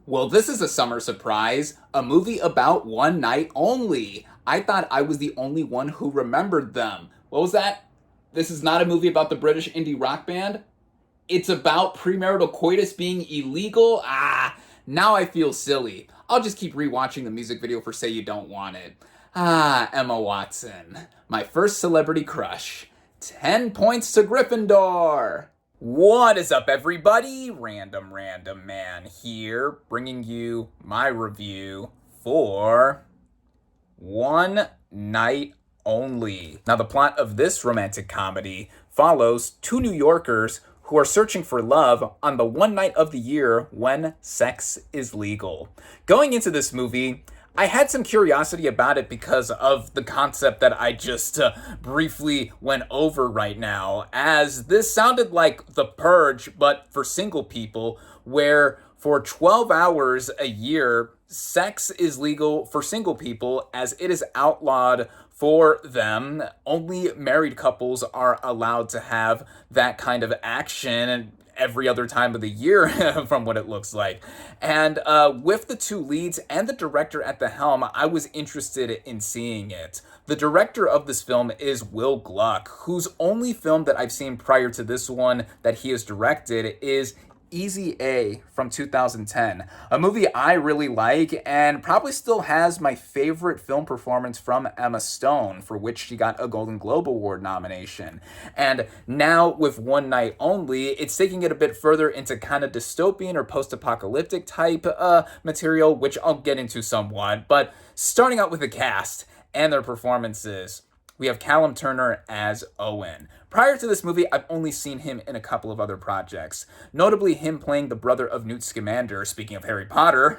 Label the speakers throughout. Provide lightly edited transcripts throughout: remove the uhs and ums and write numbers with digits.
Speaker 1: Well, this is a summer surprise, a movie about one night only. I thought I was the only one who remembered them. What was that? This is not a movie about the British indie rock band? It's about premarital coitus being illegal? Now I feel silly. I'll just keep rewatching the music video for Say You Don't Want It. Emma Watson, my first celebrity crush. 10 points to Gryffindor! What is up, everybody? Random Man here, bringing you my review for One Night Only. Now, the plot of this romantic comedy follows two New Yorkers who are searching for love on the one night of the year when sex is legal. Going into this movie, I had some curiosity about it because of the concept that I just briefly went over right now, as this sounded like The Purge, but for single people, where for 12 hours a year, sex is legal for single people as it is outlawed for them. Only married couples are allowed to have that kind of action every other time of the year from what it looks like. And with the two leads and the director at the helm, I was interested in seeing it. The director of this film is Will Gluck, whose only film that I've seen prior to this one that he has directed is Easy A from 2010, a movie I really like and probably still has my favorite film performance from Emma Stone, for which she got a Golden Globe Award nomination. And now with One Night Only, it's taking it a bit further into kind of dystopian or post-apocalyptic type material, which I'll get into somewhat. But starting out with the cast and their performances, we have Callum Turner as Owen. Prior to this movie, I've only seen him in a couple of other projects, notably him playing the brother of Newt Scamander, speaking of Harry Potter,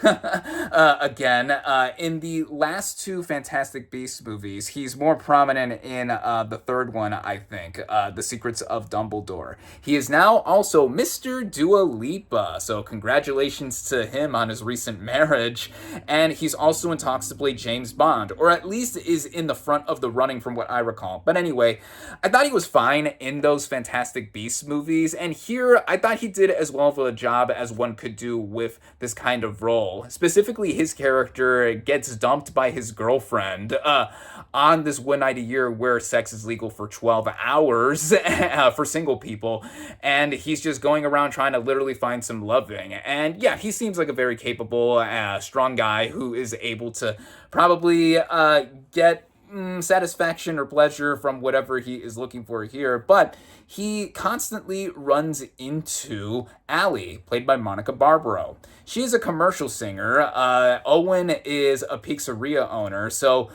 Speaker 1: again, in the last two Fantastic Beasts movies. He's more prominent in the third one, I think, The Secrets of Dumbledore. He is now also Mr. Dua Lipa, so congratulations to him on his recent marriage, and he's also in talks to play James Bond, or at least is in the front of the running from what I recall. But anyway, I thought he was fine in those Fantastic Beasts movies, and here I thought he did as well of a job as one could do with this kind of role. Specifically, his character gets dumped by his girlfriend on this one night a year where sex is legal for 12 hours for single people, and he's just going around trying to literally find some loving. And yeah, he seems like a very capable, strong guy who is able to probably get satisfaction or pleasure from whatever he is looking for here, but he constantly runs into Allie, played by Monica Barbaro. She is a commercial singer. Owen is a pizzeria owner, so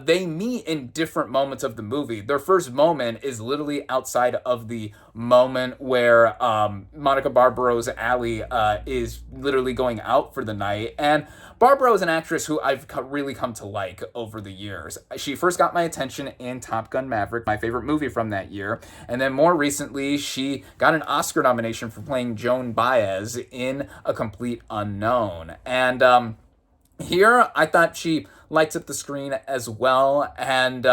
Speaker 1: they meet in different moments of the movie. Their first moment is literally outside of the moment where Monica Barbaro's Allie is literally going out for the night, and Barbaro is an actress who I've really come to like over the years. She first got my attention in Top Gun Maverick, my favorite movie from that year, and then more recently, she got an Oscar nomination for playing Joan Baez in A Complete Unknown. And here, I thought she lights up the screen as well, and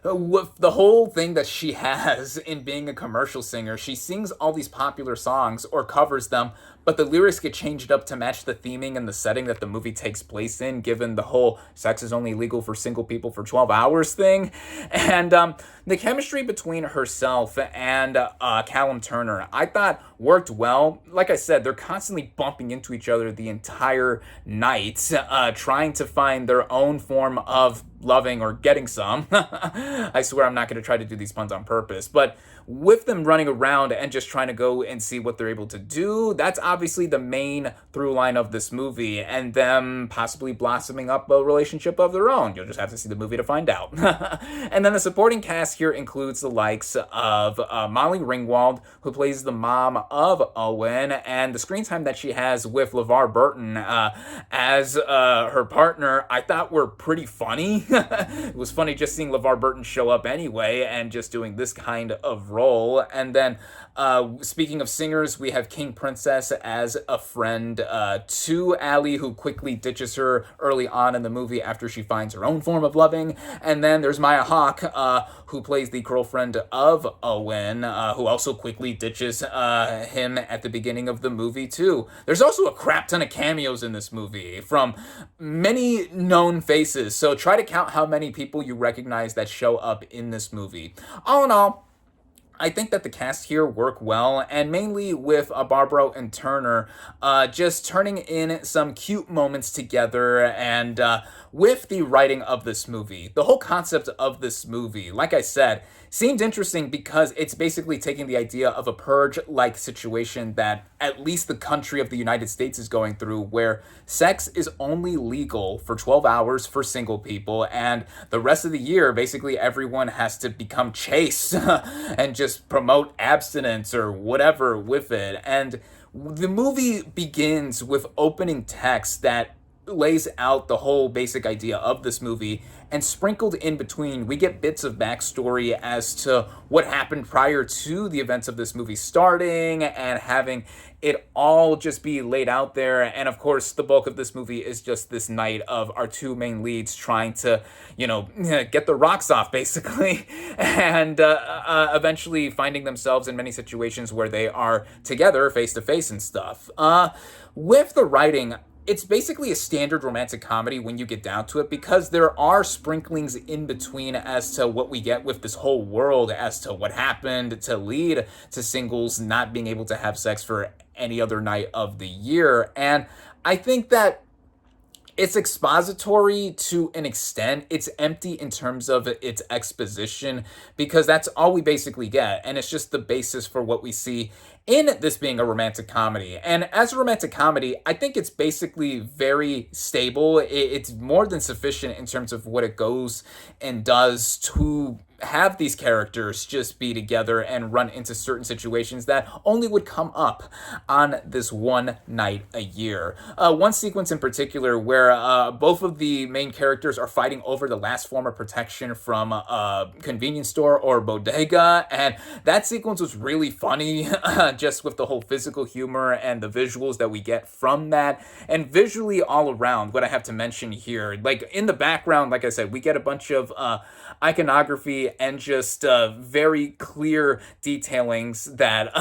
Speaker 1: with the whole thing that she has in being a commercial singer, she sings all these popular songs or covers them, but the lyrics get changed up to match the theming and the setting that the movie takes place in, given the whole sex is only legal for single people for 12 hours thing. And the chemistry between herself and Callum Turner, I thought worked well. Like I said, they're constantly bumping into each other the entire night, trying to find their own form of loving or getting some. I swear I'm not going to try to do these puns on purpose, but with them running around and just trying to go and see what they're able to do, that's obviously the main through line of this movie, and them possibly blossoming up a relationship of their own. You'll just have to see the movie to find out. And then the supporting cast here includes the likes of Molly Ringwald, who plays the mom of Owen, and the screen time that she has with LeVar Burton as her partner, I thought were pretty funny. It was funny just seeing LeVar Burton show up anyway and just doing this kind of role. And then speaking of singers, we have King Princess as a friend to Allie, who quickly ditches her early on in the movie after she finds her own form of loving. And then there's Maya Hawke, who plays the girlfriend of Owen, who also quickly ditches him at the beginning of the movie too. There's also a crap ton of cameos in this movie from many known faces, so try to count how many people you recognize that show up in this movie. All in all, I think that the cast here work well, and mainly with Barbaro and Turner just turning in some cute moments together, and with the writing of this movie. The whole concept of this movie, like I said, seemed interesting because it's basically taking the idea of a purge-like situation that at least the country of the United States is going through, where sex is only legal for 12 hours for single people, and the rest of the year, basically everyone has to become chaste and just promote abstinence or whatever with it. And the movie begins with opening text that lays out the whole basic idea of this movie, and sprinkled in between, we get bits of backstory as to what happened prior to the events of this movie starting, and having it all just be laid out there. And of course, the bulk of this movie is just this night of our two main leads trying to, get the rocks off, basically, and eventually finding themselves in many situations where they are together face to face and stuff. With the writing, it's basically a standard romantic comedy when you get down to it, because there are sprinklings in between as to what we get with this whole world, as to what happened to lead to singles not being able to have sex for any other night of the year. And I think that it's expository to an extent. It's empty in terms of its exposition, because that's all we basically get. And it's just the basis for what we see in this being a romantic comedy. And as a romantic comedy, I think it's basically very stable. It's more than sufficient in terms of what it goes and does to have these characters just be together and run into certain situations that only would come up on this one night a year. One sequence in particular where both of the main characters are fighting over the last form of protection from a convenience store or bodega, and that sequence was really funny, just with the whole physical humor and the visuals that we get from that. And visually all around, what I have to mention here, like in the background, like I said, we get a bunch of iconography and just very clear detailings that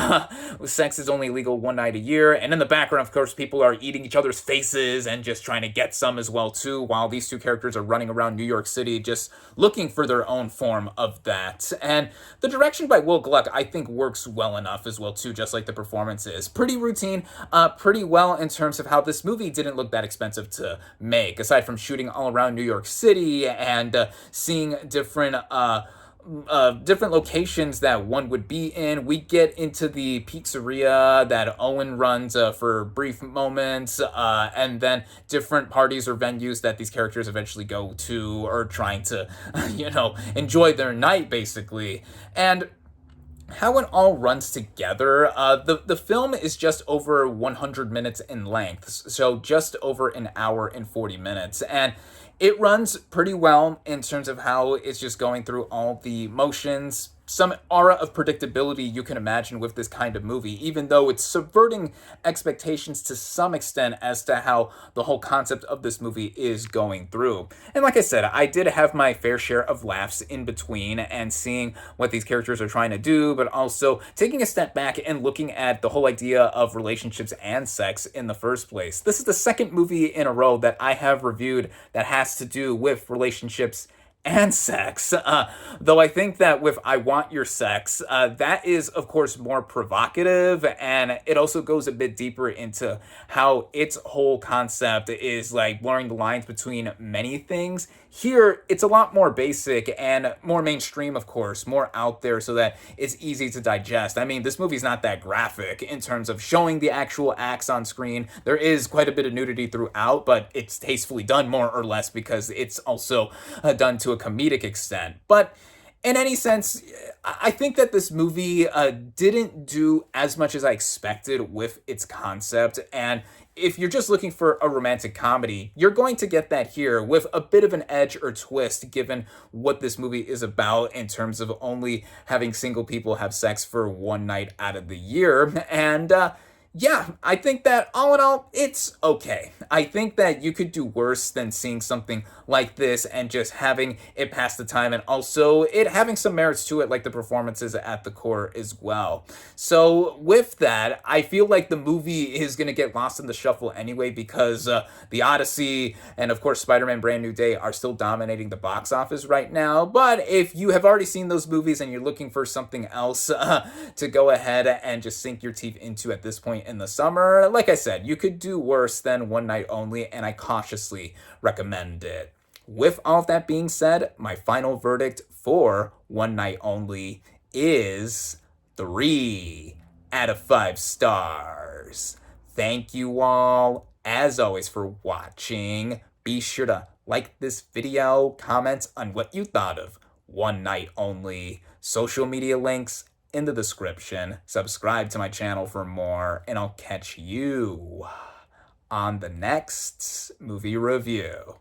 Speaker 1: sex is only legal one night a year. And in the background, of course, people are eating each other's faces and just trying to get some as well too, while these two characters are running around New York City just looking for their own form of that. And the direction by Will Gluck, I think, works well enough as well too, just like the performance is. Pretty routine, pretty well in terms of how this movie didn't look that expensive to make, aside from shooting all around New York City and seeing different locations that one would be in. We get into the pizzeria that Owen runs for brief moments, and then different parties or venues that these characters eventually go to or trying to, enjoy their night, basically. And how it all runs together, the film is just over 100 minutes in length, so just over an hour and 40 minutes, and it runs pretty well in terms of how it's just going through all the motions. Some aura of predictability you can imagine with this kind of movie, even though it's subverting expectations to some extent as to how the whole concept of this movie is going through. And like I said, I did have my fair share of laughs in between and seeing what these characters are trying to do, but also taking a step back and looking at the whole idea of relationships and sex in the first place. This is the second movie in a row that I have reviewed that has to do with relationships and sex, though I think that with I Want Your Sex, that is of course more provocative, and it also goes a bit deeper into how its whole concept is like blurring the lines between many things. Here, it's a lot more basic and more mainstream, of course, more out there so that it's easy to digest. I mean, this movie's not that graphic in terms of showing the actual acts on screen. There is quite a bit of nudity throughout, but it's tastefully done more or less because it's also done to a comedic extent. But in any sense, I think that this movie didn't do as much as I expected with its concept, and if you're just looking for a romantic comedy, you're going to get that here with a bit of an edge or twist given what this movie is about in terms of only having single people have sex for one night out of the year. And Yeah, I think that all in all, it's okay. I think that you could do worse than seeing something like this and just having it pass the time, and also it having some merits to it, like the performances at the core as well. So, with that, I feel like the movie is going to get lost in the shuffle anyway because The Odyssey and, of course, Spider Man Brand New Day are still dominating the box office right now. But if you have already seen those movies and you're looking for something else to go ahead and just sink your teeth into at this point in the summer, like I said, you could do worse than One Night Only, and I cautiously recommend it. With all of that being said, my final verdict for One Night Only is 3 out of 5 stars. Thank you all, as always, for watching. Be sure to like this video, comment on what you thought of One Night Only. Social media links in the description. Subscribe to my channel for more, and I'll catch you on the next movie review.